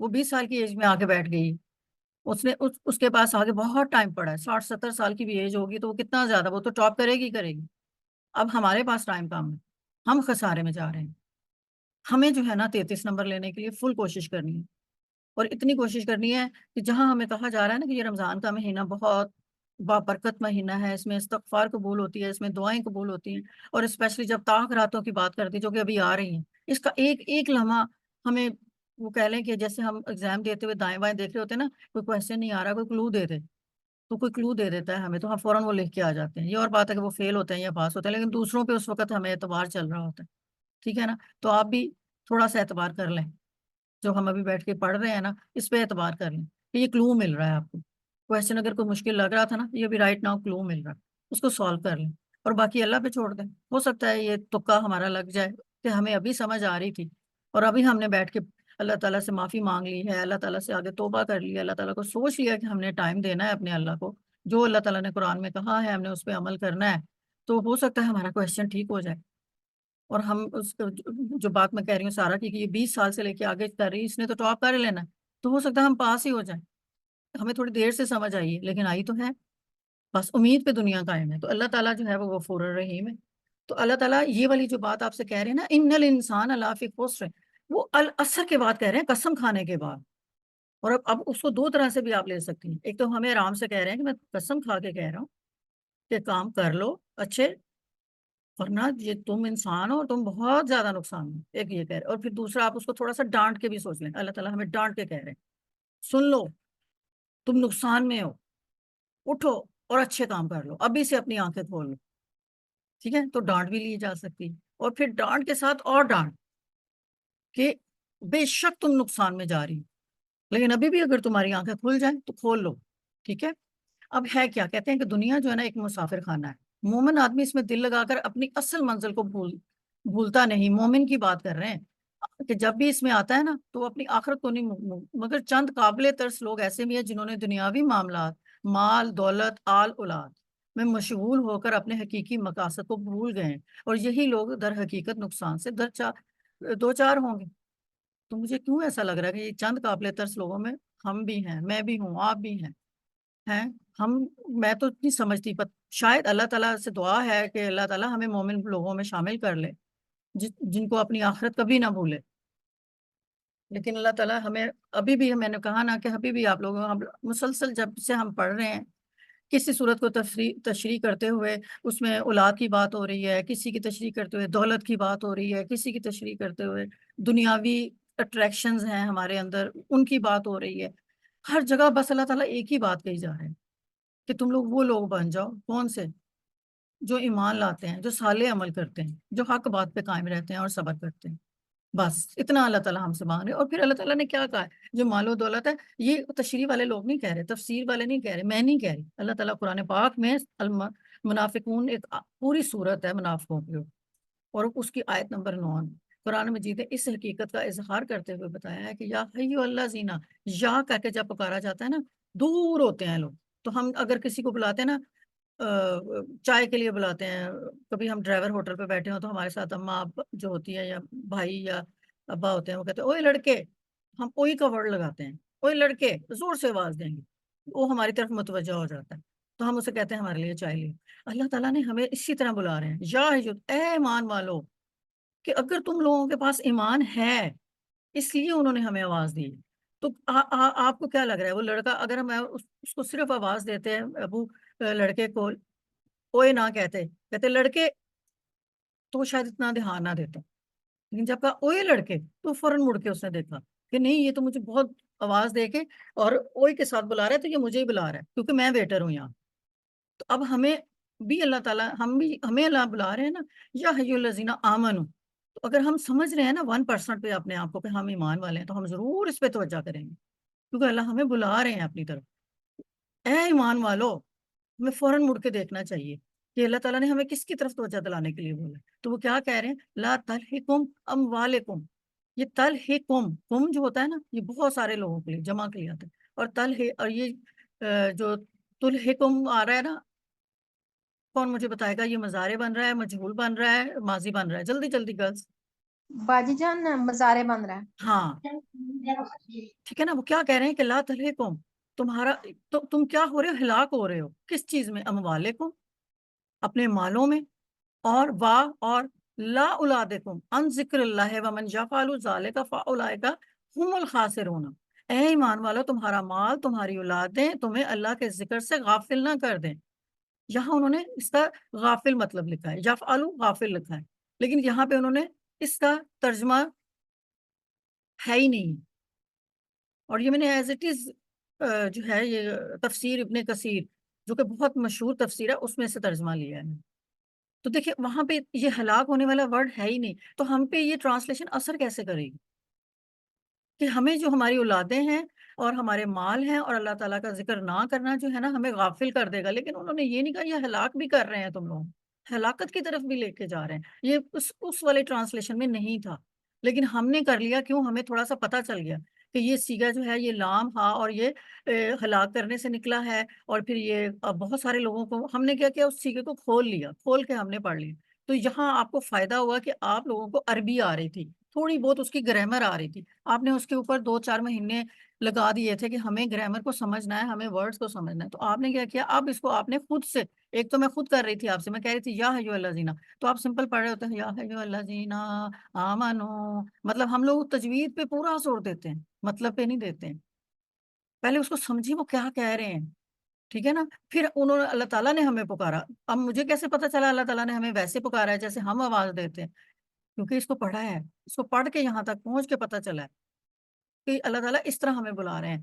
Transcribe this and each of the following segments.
وہ 20 سال کی ایج میں آ کے بیٹھ گئی، اس نے اس کے پاس آگے بہت ٹائم پڑا ہے، 60-70 سال کی بھی ایج ہوگی تو وہ کتنا زیادہ، وہ تو ٹاپ کرے گی کرے گی۔ اب ہمارے پاس ٹائم کم ہے، ہم خسارے میں جا رہے ہیں۔ ہمیں جو ہے نا 33 نمبر لینے کے لیے فل کوشش کرنی ہے، اور اتنی کوشش کرنی ہے کہ جہاں ہمیں کہا جا رہا ہے نا کہ یہ رمضان کا مہینہ بہت بابرکت مہینہ ہے، اس میں استغفار قبول ہوتی ہے، اس میں دعائیں قبول ہوتی ہیں، اور اسپیشلی جب طاق راتوں کی بات کرتی جو کہ ابھی آ رہی ہیں، اس کا ایک ایک لمحہ ہمیں وہ کہہ لیں کہ جیسے ہم ایگزام دیتے ہوئے دائیں بائیں دیکھ رہے ہوتے ہیں نا، کوئی کوشچن نہیں آ رہا، کوئی کلو دے دے تو کوئی کلو دے دیتا ہے ہمیں، تو ہم فوراً وہ لکھ کے آ جاتے ہیں۔ یہ اور بات ہے کہ وہ فیل ہوتے ہیں یا پاس ہوتے ہیں، لیکن دوسروں پہ اس وقت ہمیں اعتبار چل رہا ہوتا ہے، ٹھیک ہے نا؟ تو آپ بھی تھوڑا سا اعتبار کر لیں، جو ہم ابھی بیٹھ کے پڑھ رہے ہیں نا اس پہ اعتبار کر لیں کہ یہ کلو مل رہا ہے آپ کو، کوشچن اگر کوئی مشکل لگ رہا تھا نا، یہ بھی رائٹ ناؤ کلو مل رہا ہے، اس کو سالو کر لیں اور باقی اللہ پہ چھوڑ دیں۔ ہو سکتا ہے یہ تکا ہمارا لگ جائے کہ ہمیں ابھی سمجھ آ رہی تھی اور ابھی ہم نے بیٹھ کے اللہ تعالیٰ سے معافی مانگ لی ہے، اللہ تعالیٰ سے آگے توبہ کر لی ہے، اللہ تعالیٰ کو سوچ لیا کہ ہم نے ٹائم دینا ہے اپنے اللہ کو، جو اللہ تعالیٰ نے قرآن میں کہا ہے ہم نے اس پہ عمل کرنا ہے، تو ہو سکتا ہے ہمارا کوشچن ٹھیک ہو جائے، اور ہم اس کو جو بات میں کہہ رہی ہوں سارا کی کہ یہ 20 سال سے لے کے آگے کر رہی ہے، اس نے تو ٹاپ کر لینا ہے، تو ہو سکتا ہے ہم پاس ہی ہو جائیں۔ ہمیں تھوڑی دیر سے سمجھ آئی ہے لیکن آئی تو ہے، بس امید پہ دنیا قائم ہے۔ تو اللہ تعالیٰ جو ہے وہ غفور الرحیم ہے۔ تو اللہ تعالیٰ یہ والی جو بات آپ سے کہہ رہے ہیں نا، ان الانسان لفی خسر، وہ العصر کے بعد کہہ رہے ہیں، قسم کھانے کے بعد۔ اور اب اس کو دو طرح سے بھی آپ لے سکتی ہیں، ایک تو ہمیں آرام سے کہہ رہے ہیں کہ میں قسم کھا کے کہہ رہا ہوں کہ کام کر لو اچھے، ورنہ یہ تم انسان ہو اور تم بہت زیادہ نقصان ہو، ایک یہ کہہ رہے ہیں۔ اور پھر دوسرا آپ اس کو تھوڑا سا ڈانٹ کے بھی سوچ لیں، اللہ تعالیٰ ہمیں ڈانٹ کے کہہ رہے ہیں سن لو تم نقصان میں ہو، اٹھو اور اچھے کام کر لو، ابھی سے اپنی آنکھیں کھول لو، ٹھیک ہے؟ تو ڈانٹ بھی لی جا سکتی ہے، اور پھر ڈانٹ کے ساتھ اور ڈانٹ کہ بے شک تم نقصان میں جا رہی ہو، لیکن ابھی بھی اگر تمہاری آنکھیں کھل جائیں تو کھول لو، ٹھیک ہے؟ اب ہے کیا کہتے ہیں کہ دنیا جو ہے نا ایک مسافر خانہ ہے، مومن آدمی اس میں دل لگا کر اپنی اصل منزل کو بھولتا نہیں، مومن کی بات کر رہے ہیں کہ جب بھی اس میں آتا ہے نا تو وہ اپنی آخرت کو نہیں مگر چند قابل ترس لوگ ایسے بھی ہیں جنہوں نے دنیاوی معاملات، مال دولت آل اولاد میں مشغول ہو کر اپنے حقیقی مقاصد کو بھول گئے ہیں، اور یہی لوگ در حقیقت نقصان سے دو چار ہوں گے۔ تو مجھے کیوں ایسا لگ رہا ہے کہ یہ چند قابل ترس لوگوں میں ہم بھی ہیں، میں بھی ہوں، آپ بھی ہیں ہم، میں تو نہیں سمجھتی، شاید اللہ تعالیٰ سے دعا ہے کہ اللہ تعالیٰ ہمیں مومن لوگوں میں شامل کر لے جن کو اپنی آخرت کبھی نہ بھولے، لیکن اللہ تعالیٰ ہمیں ابھی بھی، میں نے کہا نا کہ ابھی بھی آپ لوگوں ہم مسلسل جب سے ہم پڑھ رہے ہیں کسی صورت کو تشریح کرتے ہوئے اس میں اولاد کی بات ہو رہی ہے، کسی کی تشریح کرتے ہوئے دولت کی بات ہو رہی ہے، کسی کی تشریح کرتے ہوئے دنیاوی اٹریکشنز ہیں ہمارے اندر ان کی بات ہو رہی ہے، ہر جگہ بس اللہ تعالیٰ ایک ہی بات کہی جا رہے ہیں کہ تم لوگ وہ لوگ بن جاؤ، کون سے؟ جو ایمان لاتے ہیں، جو صالح عمل کرتے ہیں، جو حق بات پہ قائم رہتے ہیں اور صبر کرتے ہیں، بس اتنا اللہ تعالیٰ ہم سے مانگ رہے ہیں۔ اور پھر اللہ تعالیٰ نے کیا کہا ہے، جو مال و دولت ہے، یہ تشریح والے لوگ نہیں کہہ رہے، تفسیر والے نہیں کہہ رہے، میں نہیں کہہ رہی، اللہ تعالیٰ قرآن پاک میں منافقون ایک پوری صورت ہے منافقوں کی، اور اس کی آیت نمبر 9 قرآن مجید نے اس حقیقت کا اظہار کرتے ہوئے بتایا ہے کہ یا حیو اللہ زینا، یا کہہ کے جب پکارا جاتا ہے نا دور ہوتے ہیں لوگ، تو ہم اگر کسی کو بلاتے ہیں نا چائے کے لیے بلاتے ہیں، کبھی ہم ڈرائیور ہوٹل پہ بیٹھے ہوں تو ہمارے ساتھ اماں جو ہوتی ہے یا بھائی یا ابا ہوتے ہیں، وہ کہتے ہیں اوئے لڑکے، ہم اوئی کا ورڈ لگاتے ہیں، اوئے لڑکے زور سے آواز دیں گے، وہ ہماری طرف متوجہ ہو جاتا ہے تو ہم اسے کہتے ہیں ہمارے لیے چائے لیے۔ اللہ تعالیٰ نے ہمیں اسی طرح بلا رہے ہیں، یا اے ایمان والو، کہ اگر تم لوگوں کے پاس ایمان ہے اس لیے انہوں نے ہمیں آواز دی، تو آپ کو کیا لگ رہا ہے وہ لڑکا اگر ہم اس کو صرف آواز دیتے ہیں ابو لڑکے کو اوئے نہ کہتے لڑکے، تو وہ شاید اتنا دھیان نہ دیتا، لیکن جب کہا اوئے لڑکے تو فوراً مڑ کے اس نے دیکھا کہ نہیں یہ تو مجھے بہت آواز دے کے اور اوئے کے ساتھ بلا رہا ہے، تو یہ مجھے ہی بلا رہا ہے کیونکہ میں ویٹر ہوں یہاں۔ تو اب ہمیں بھی اللہ تعالیٰ ہمیں اللہ بلا رہے ہیں نا، یا حی الذین آمنو، تو اگر ہم سمجھ رہے ہیں نا 1% پہ اپنے آپ کو کہ ہم ایمان والے ہیں، تو ہم ضرور اس پہ توجہ کریں گے کیونکہ اللہ ہمیں بلا رہے ہیں اپنی طرف، اے ایمان والو، ہمیں فوراً مڑ کے دیکھنا چاہیے کہ اللہ تعالیٰ نے ہمیں کس کی طرف توجہ دلانے کے لیے بولا، تو وہ کیا کہہ رہے ہیں، لا تلہکم اموالکم، یہ تلہکم، کم جو ہوتا ہے نا یہ بہت سارے لوگوں کے لیے جمع کے لیے آتا ہے، اور اور یہ جو تلہکم آ رہا ہے نا، کون مجھے بتائے گا یہ مضارع بن رہا ہے، مجہول بن رہا ہے، ماضی بن رہا ہے، جلدی جلدی گرلز باجی جان مزارے بن رہا ہے. ہاں ٹھیک ہے نا، وہ کیا کہہ رہے ہیں کہ لا تلہکم، تمہارا تو تم کیا ہو رہے ہو، ہلاک ہو رہے ہو کس چیز میں، اموالکم، اپنے مالوں میں، اور لا اولادکم ان ذکر اللہ ومن یفعل ذلک فاولئک هم الخاسرون، اے ایمان والو تمہارا مال تمہاری اولادیں تمہیں اللہ کے ذکر سے غافل نہ کر دیں. یہاں انہوں نے اس کا غافل مطلب لکھا ہے، یفعل غافل لکھا ہے، لیکن یہاں پہ انہوں نے اس کا ترجمہ ہے ہی نہیں. اور یہ میں نے ایز اٹ از جو ہے یہ تفسیر ابن کثیر جو کہ بہت مشہور تفسیر ہے اس میں سے ترجمہ لیا ہے. تو دیکھیں وہاں پہ یہ ہلاک ہونے والا ورڈ ہے ہی نہیں، تو ہم پہ یہ ٹرانسلیشن اثر کیسے کرے گی کہ ہمیں جو ہماری اولادیں ہیں اور ہمارے مال ہیں اور اللہ تعالیٰ کا ذکر نہ کرنا جو ہے نا ہمیں غافل کر دے گا. لیکن انہوں نے یہ نہیں کہا یہ ہلاک بھی کر رہے ہیں تم لوگ، ہلاکت کی طرف بھی لے کے جا رہے ہیں. یہ اس والے ٹرانسلیشن میں نہیں تھا، لیکن ہم نے کر لیا. کیوں؟ ہمیں تھوڑا سا پتہ چل گیا کہ یہ سیگا جو ہے یہ لام ہا اور یہ ہلاک کرنے سے نکلا ہے. اور پھر یہ بہت سارے لوگوں کو ہم نے کیا کیا اس سیگے کو کھول لیا، کھول کے ہم نے پڑھ لیا. تو یہاں آپ کو فائدہ ہوا کہ آپ لوگوں کو عربی آ رہی تھی، تھوڑی بہت اس کی گرامر آ رہی تھی، آپ نے اس کے اوپر 2-4 مہینے لگا دیے تھے کہ ہمیں گرامر کو سمجھنا ہے، ہمیں ورڈز کو سمجھنا ہے. تو آپ نے کیا کیا، اب اس کو آپ نے خود سے، ایک تو میں خود کر رہی تھی آپ سے، میں کہہ رہی تھی یا ایھا الذین، تو آپ سمپل پڑھ رہے ہوتے ہیں یا ایھا الذین آمنو، مطلب ہم لوگ تجوید پہ پورا زور دیتے ہیں، مطلب پہ نہیں دیتے ہیں. پہلے اس کو سمجھی وہ کیا کہہ رہے ہیں، ٹھیک ہے نا. پھر انہوں نے اللہ تعالیٰ نے ہمیں پکارا. اب مجھے کیسے پتا چلا اللہ تعالیٰ نے ہمیں ویسے پکارا ہے جیسے ہم آواز دیتے ہیں، کیونکہ اس کو پڑھا ہے، اس کو پڑھ کے یہاں تک پہنچ کے پتا چلا ہے کہ اللہ تعالیٰ اس طرح ہمیں بلا رہے ہیں.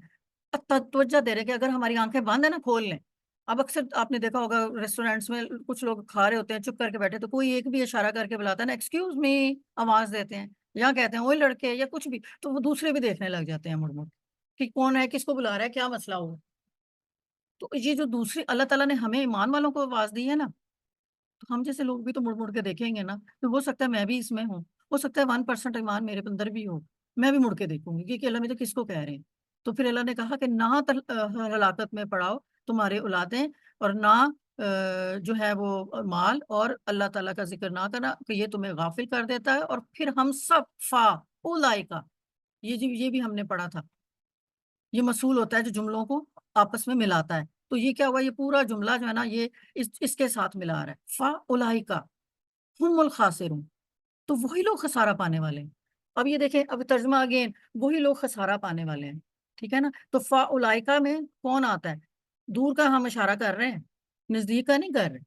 اب توجہ دے رہے ہیں کہ اگر ہماری آنکھیں بند ہیں نا کھول لیں. اب اکثر آپ نے دیکھا ہوگا ریسٹورینٹس میں کچھ لوگ کھا رہے ہوتے ہیں چپ کر کے بیٹھے، تو کوئی ایک بھی اشارہ کر کے بلاتا ہے نا ایکسکیوز می، آواز دیتے ہیں یا کہتے ہیں وہ لڑکے یا کچھ بھی، تو وہ دوسرے بھی دیکھنے لگ جاتے ہیں مڑ مڑ کہ کون ہے، کس کو بلا رہا ہے، کیا مسئلہ ہوا. تو یہ جو دوسری اللہ تعالیٰ نے ہمیں ایمان والوں کو آواز دی ہے نا، تو ہم جیسے لوگ بھی تو مڑ مڑ کے دیکھیں گے نا. تو ہو سکتا ہے میں بھی اس میں ہوں، ہو سکتا ہے 1% ایمان میرے اندر بھی ہو، میں بھی مڑ کے دیکھوں گی کہ اللہ میں تو کس کو کہہ رہے ہیں. تو پھر اللہ نے کہا کہ نہ ہلاکت میں پڑاؤ تمہارے اولادیں، اور نہ جو ہے وہ مال، اور اللہ تعالیٰ کا ذکر نہ کرنا کہ یہ تمہیں غافل کر دیتا ہے. اور پھر ہم سب فا اولائکا، یہ بھی ہم نے پڑھا تھا، یہ مصول ہوتا ہے جو جملوں کو آپس میں ملاتا ہے. تو یہ کیا ہوا، یہ پورا جملہ جو ہے نا یہ اس کے ساتھ ملا رہا ہے، فا اولائکا ہم الخاسرون، تو وہی لوگ خسارہ پانے والے ہیں. اب یہ دیکھیں، اب ترجمہ اگین، وہی لوگ خسارہ پانے والے ہیں. ٹھیک ہے نا. تو فا اولائکا میں کون آتا ہے، دور کا ہم اشارہ کر رہے ہیں، نزدیک کا نہیں کر رہے.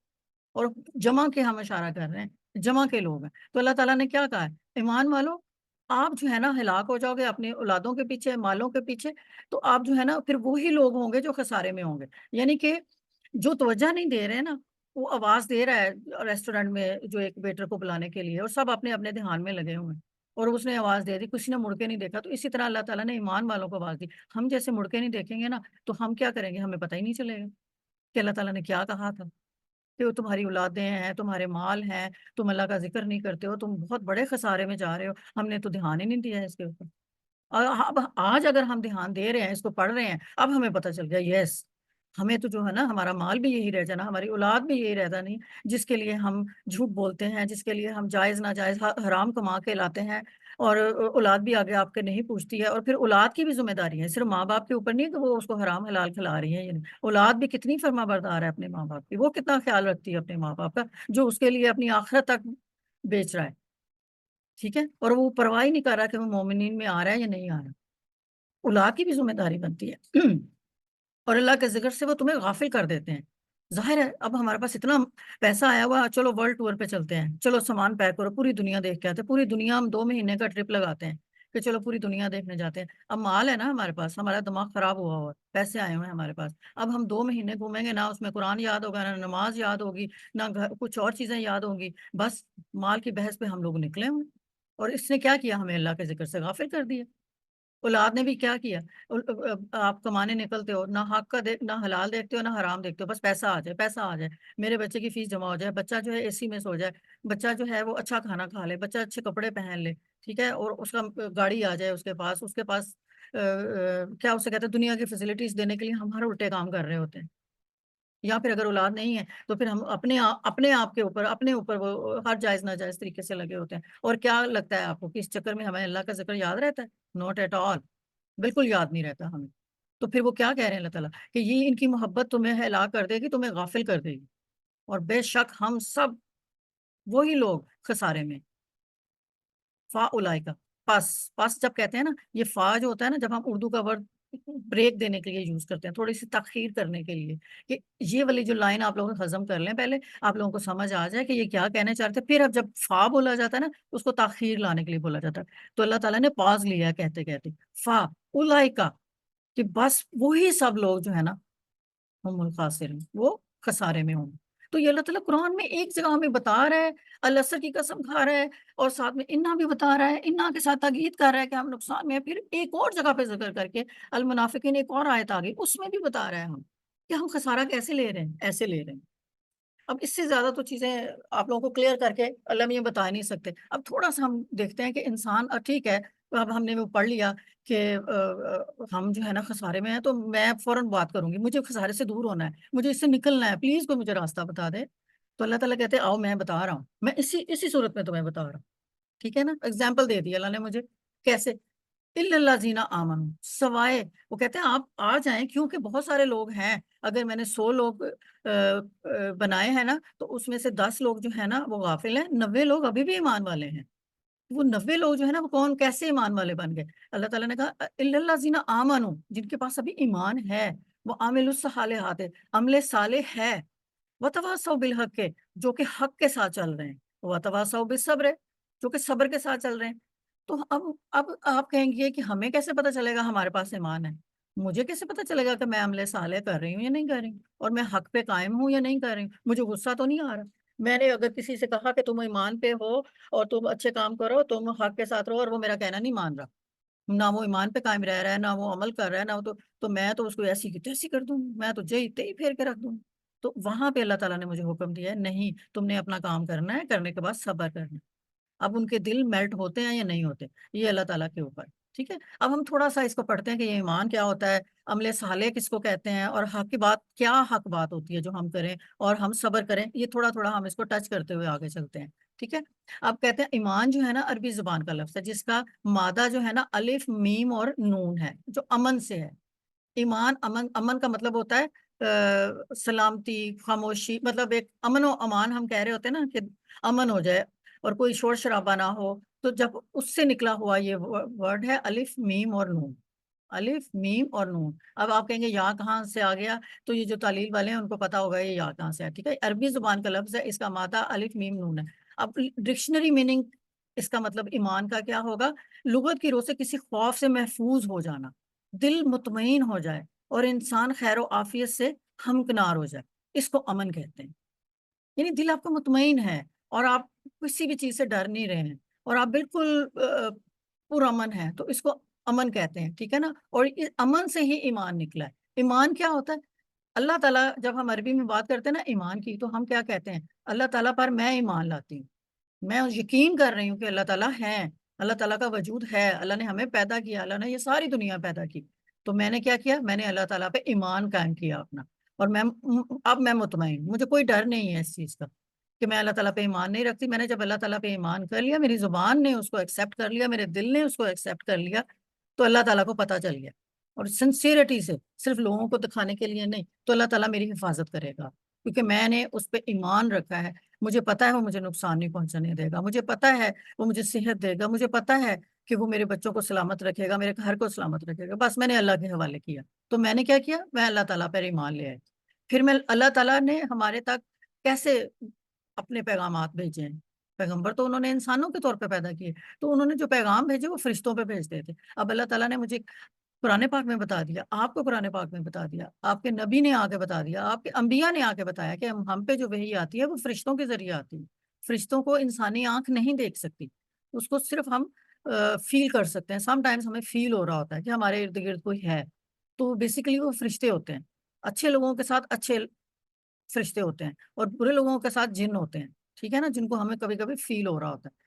اور جمع کے ہم اشارہ کر رہے ہیں، جمع کے لوگ ہیں. تو اللہ تعالیٰ نے کیا کہا ہے، ایمان والو آپ جو ہے نا ہلاک ہو جاؤ گے اپنے اولادوں کے پیچھے، مالوں کے پیچھے، تو آپ جو ہے نا پھر وہی لوگ ہوں گے جو خسارے میں ہوں گے. یعنی کہ جو توجہ نہیں دے رہے ہیں نا، وہ آواز دے رہا ہے ریسٹورینٹ میں جو ایک ویٹر کو بلانے کے لیے، اور سب اپنے اپنے دھیان میں لگے ہوئے ہیں، اور اس نے آواز دے دی، کسی نے مڑ کے نہیں دیکھا. تو اسی طرح اللہ تعالیٰ نے ایمان والوں کو آواز دی. ہم جیسے مڑ کے نہیں دیکھیں گے نا تو ہم کیا کریں گے، ہمیں پتہ ہی نہیں چلے گا کہ اللہ تعالیٰ نے کیا کہا تھا، کہ وہ تمہاری اولادیں ہیں، تمہارے مال ہیں، تم اللہ کا ذکر نہیں کرتے ہو، تم بہت بڑے خسارے میں جا رہے ہو. ہم نے تو دھیان ہی نہیں دیا ہے اس کے اوپر. اور اب آج اگر ہم دھیان دے رہے ہیں، اس کو پڑھ رہے ہیں، اب ہمیں پتہ چل گیا یس، ہمیں تو جو ہے نا ہمارا مال بھی یہی رہ جانا، ہماری اولاد بھی یہی رہتا نہیں، جس کے لیے ہم جھوٹ بولتے ہیں، جس کے لیے ہم جائز ناجائز حرام کما کے لاتے ہیں. اور اولاد بھی آگے آپ کے نہیں پوچھتی ہے. اور پھر اولاد کی بھی ذمہ داری ہے، صرف ماں باپ کے اوپر نہیں کہ وہ اس کو حرام حلال کھلا رہی ہیں. اولاد بھی کتنی فرما بردار ہے اپنے ماں باپ کی، وہ کتنا خیال رکھتی ہے اپنے ماں باپ کا، جو اس کے لیے اپنی آخرت تک بیچ رہا ہے. ٹھیک ہے. اور وہ پرواہ ہی نہیں کر رہا کہ وہ مومنین میں آ رہا ہے یا نہیں آ رہا. اولاد کی بھی ذمہ داری بنتی ہے. اور اللہ کے ذکر سے وہ تمہیں غافل کر دیتے ہیں. ظاہر ہے اب ہمارے پاس اتنا پیسہ آیا ہوا، چلو ورلڈ ٹور پہ چلتے ہیں، چلو سامان پیک کرو، پوری دنیا دیکھ کے آتے ہیں. پوری دنیا ہم 2 مہینے کا ٹرپ لگاتے ہیں کہ چلو پوری دنیا دیکھنے جاتے ہیں. اب مال ہے نا ہمارے پاس، ہمارا دماغ خراب ہوا ہوا، پیسے آئے ہوئے ہیں ہمارے پاس. اب ہم 2 مہینے گھومیں گے، نہ اس میں قرآن یاد ہوگا، نہ نماز یاد ہوگی، نہ کچھ اور چیزیں یاد ہوں گی. بس مال کی بحث پہ ہم لوگ نکلے ہوئے. اور اس نے کیا کیا، ہمیں اللہ کے ذکر سے غافل کر دیا. اولاد نے بھی کیا کیا، آپ کمانے نکلتے ہو، نہ حق کا نہ حلال دیکھتے ہو، نہ حرام دیکھتے ہو، بس پیسہ آ جائے، پیسہ آ جائے، میرے بچے کی فیس جمع ہو جائے، بچہ جو ہے اے سی میں سو جائے، بچہ جو ہے وہ اچھا کھانا کھا لے، بچہ اچھے کپڑے پہن لے. ٹھیک ہے. اور اس کا گاڑی آ جائے اس کے پاس کیا اسے کہتے ہیں، دنیا کی فیسلٹیز دینے کے لیے ہم ہر الٹے کام کر رہے ہوتے ہیں. یا پھر اگر اولاد نہیں ہے تو پھر ہم اپنے آپ کے اوپر اپنے اوپر وہ ہر جائز ناجائز طریقے سے لگے ہوتے ہیں. اور کیا لگتا ہے آپ کو کہ اس چکر میں ہمیں اللہ کا ذکر یاد رہتا ہے؟ Not at all. بالکل یاد نہیں رہتا ہمیں. تو پھر وہ کیا کہہ رہے ہیں اللہ تعالیٰ کہ یہ ان کی محبت تمہیں ہلاک کر دے گی, تمہیں غافل کر دے گی, اور بے شک ہم سب وہی لوگ خسارے میں. فا اولائے کا پاس جب کہتے ہیں نا, یہ فا جو ہوتا ہے نا, جب ہم اردو کا ورڈ بریک دینے کے لیے یوز کرتے ہیں, تھوڑی سی تاخیر کرنے کے لیے, کہ یہ والی جو لائن آپ لوگوں ہضم کر لیں پہلے, آپ لوگوں کو سمجھ آ جائے کہ یہ کیا کہنا چاہتے ہیں. پھر اب جب فا بولا جاتا ہے نا, اس کو تاخیر لانے کے لیے بولا جاتا ہے. تو اللہ تعالیٰ نے پاز لیا ہے کہتے کہتے, فا اولائے کا, کہ بس وہی سب لوگ جو ہے نا ہم الخاسرین, وہ خسارے میں ہوں. تو یہ اللہ تعالیٰ قرآن میں ایک جگہ ہمیں بتا رہا ہے, العصر کی قسم کھا رہا ہے, اور ساتھ میں انا بھی بتا رہا ہے, انا کے ساتھ تاکید کر رہا ہے کہ ہم نقصان میں ہیں. پھر ایک اور جگہ پہ ذکر کر کے المنافقین ایک اور آیت آگئی, اس میں بھی بتا رہا ہے ہم کہ ہم خسارہ کیسے لے رہے ہیں, ایسے لے رہے ہیں. اب اس سے زیادہ تو چیزیں آپ لوگوں کو کلیئر کر کے اللہ میں یہ بتا نہیں سکتے. اب تھوڑا سا ہم دیکھتے ہیں کہ انسان ٹھیک ہے, اب ہم نے وہ پڑھ لیا کہ ہم جو ہے نا خسارے میں ہیں, تو میں فوراً بات کروں گی, مجھے خسارے سے دور ہونا ہے, مجھے اس سے نکلنا ہے, پلیز کوئی مجھے راستہ بتا دے. تو اللہ تعالیٰ کہتے ہیں آؤ میں بتا رہا ہوں, میں اسی صورت میں تمہیں بتا رہا ہوں. ٹھیک ہے نا, اگزامپل دے دی اللہ نے مجھے. کیسے؟ الا الذین آمنوا, سوائے, وہ کہتے ہیں آپ آ جائیں کیونکہ بہت سارے لوگ ہیں. اگر میں نے 100 لوگ بنائے ہیں نا, تو اس میں سے 10 لوگ جو ہے نا وہ غافل ہیں, 90 لوگ ابھی بھی ایمان والے ہیں. وہ 90 لوگ جو ہے نا وہ کون, کیسے ایمان والے بن گئے؟ اللہ تعالیٰ نے کہا الا الذین آمنوا, جن کے پاس ابھی ایمان ہے, وہ عاملوا الصالحات, عمل صالح ہے, وتواصوا بالحق, جو کہ حق کے ساتھ چل رہے ہیں, وتواصوا بالصبر, جو کہ صبر کے ساتھ چل رہے ہیں. تو اب آپ کہیں گے کہ ہمیں کیسے پتا چلے گا ہمارے پاس ایمان ہے؟ مجھے کیسے پتا چلے گا کہ میں عمل صالح کر رہی ہوں یا نہیں کر رہی ہوں, اور میں حق پہ قائم ہوں یا نہیں کر رہی ہوں؟ مجھے غصہ تو نہیں آ رہا. میں نے اگر کسی سے کہا کہ تم ایمان پہ ہو اور تم اچھے کام کرو, تم حق کے ساتھ رہو, اور وہ میرا کہنا نہیں مان رہا, نہ وہ ایمان پہ قائم رہ رہا ہے, نہ وہ عمل کر رہا ہے, نہ وہ تو میں تو اس کو ایسی کی تیسی کر دوں, میں تو جی تے ہی پھیر کے رکھ دوں. تو وہاں پہ اللہ تعالیٰ نے مجھے حکم دیا ہے, نہیں, تم نے اپنا کام کرنا ہے, کرنے کے بعد صبر کرنا ہے. اب ان کے دل میلٹ ہوتے ہیں یا نہیں ہوتے, یہ اللہ تعالیٰ کے اوپر. ٹھیک ہے, اب ہم تھوڑا سا اس کو پڑھتے ہیں کہ یہ ایمان کیا ہوتا ہے, عمل صالح کس کو کہتے ہیں, اور حق کی بات کیا, حق بات ہوتی ہے جو ہم کریں اور ہم صبر کریں. یہ تھوڑا تھوڑا ہم اس کو ٹچ کرتے ہوئے آگے چلتے ہیں. ٹھیک ہے, اب کہتے ہیں ایمان جو ہے نا عربی زبان کا لفظ ہے, جس کا مادہ جو ہے نا الف میم اور نون ہے, جو امن سے ہے. ایمان, امن کا مطلب ہوتا ہے سلامتی, خاموشی, مطلب ایک امن و امان ہم کہہ رہے ہوتے ہیں نا, کہ امن ہو جائے اور کوئی شور شرابہ نہ ہو. تو جب اس سے نکلا ہوا یہ ورڈ ہے الف میم اور نون, الف میم اور نون. اب آپ کہیں گے یا کہاں سے آ گیا, تو یہ جو تعلیل والے ہیں ان کو پتا ہوگا یہ یا کہاں سے ہے. ٹھیک ہے, عربی زبان کا لفظ ہے, اس کا مادہ الف میم نون ہے. اب ڈکشنری میننگ اس کا مطلب ایمان کا کیا ہوگا؟ لغت کی روح سے کسی خوف سے محفوظ ہو جانا, دل مطمئن ہو جائے, اور انسان خیر و عافیت سے ہمکنار ہو جائے, اس کو امن کہتے ہیں. یعنی دل آپ کا مطمئن ہے, اور آپ کسی بھی چیز سے ڈر نہیں رہے ہیں, اور آپ بالکل پرامن ہیں, تو اس کو امن کہتے ہیں. ٹھیک ہے نا, اور اس امن سے ہی ایمان نکلا ہے. ایمان کیا ہوتا ہے؟ اللہ تعالیٰ, جب ہم عربی میں بات کرتے ہیں نا ایمان کی, تو ہم کیا کہتے ہیں؟ اللہ تعالیٰ پر میں ایمان لاتی ہوں, میں یقین کر رہی ہوں کہ اللہ تعالیٰ ہیں, اللہ تعالیٰ کا وجود ہے, اللہ نے ہمیں پیدا کیا, اللہ نے یہ ساری دنیا پیدا کی. تو میں نے کیا کیا, میں نے اللہ تعالیٰ پہ ایمان قائم کیا اپنا, اور اب میں مطمئن, مجھے کوئی ڈر نہیں ہے اس چیز کا کہ میں اللہ تعالیٰ پہ ایمان نہیں رکھتی. میں نے جب اللہ تعالیٰ پہ ایمان کر لیا, میری زبان نے اس کو ایکسیپٹ کر لیا, میرے دل نے اس کو ایکسیپٹ کر لیا, تو اللہ تعالیٰ کو پتہ چل گیا, اور سنسیئرٹی سے, صرف لوگوں کو دکھانے کے لیے نہیں, تو اللہ تعالیٰ میری حفاظت کرے گا, کیونکہ میں نے اس پہ ایمان رکھا ہے. مجھے پتا ہے وہ مجھے نقصان نہیں پہنچانے دے گا, مجھے پتا ہے وہ مجھے صحت دے گا, مجھے پتا ہے کہ وہ میرے بچوں کو سلامت رکھے گا, میرے گھر کو سلامت رکھے گا. بس میں نے اللہ کے حوالے کیا. تو میں نے کیا کیا, میں اللہ تعالیٰ پر ایمان لے آئی. پھر میں اللہ تعالیٰ نے ہمارے تک کیسے اپنے پیغامات بھیجے ہیں. پیغمبر تو انہوں نے انسانوں کے طور پہ پیدا کیے, تو انہوں نے جو پیغام بھیجے وہ فرشتوں پہ بھیجتے تھے. اب اللہ تعالیٰ نے مجھے قرآن پاک میں بتا دیا, آپ کو قرآن پاک میں بتا دیا, آپ کے نبی نے آ کے بتا دیا, آپ کے انبیاء نے آ کے بتایا کہ ہم پہ جو وحی آتی ہے وہ فرشتوں کے ذریعے آتی ہے. فرشتوں کو انسانی آنکھ نہیں دیکھ سکتی, اس کو صرف ہم فیل کر سکتے ہیں. سم ٹائمز ہمیں فیل ہو رہا ہوتا ہے کہ ہمارے ارد گرد کوئی ہے, تو بیسیکلی وہ فرشتے ہوتے ہیں. اچھے لوگوں کے ساتھ اچھے فرشتے ہوتے ہیں, اور برے لوگوں کے ساتھ جن ہوتے ہیں. ٹھیک ہے نا, جن کو ہمیں کبھی کبھی فیل ہو رہا ہوتا ہے.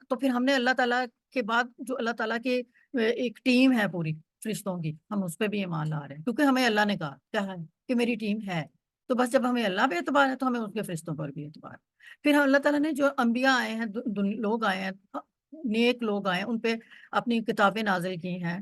تو پھر ہم نے اللہ تعالیٰ کے بعد جو اللہ تعالیٰ کی ایک ٹیم ہے پوری فرشتوں کی, ہم اس پہ بھی ایمان لا رہے ہیں, کیونکہ ہمیں اللہ نے کہا کیا ہے کہ میری ٹیم ہے. تو بس جب ہمیں اللہ پہ اعتبار ہے تو ہمیں اس کے فرشتوں پر بھی اعتبار ہے۔ پھر اللہ تعالیٰ نے جو انبیاء آئے ہیں، لوگ آئے ہیں، نیک لوگ آئے ہیں، ان پہ اپنی کتابیں نازل کی ہیں،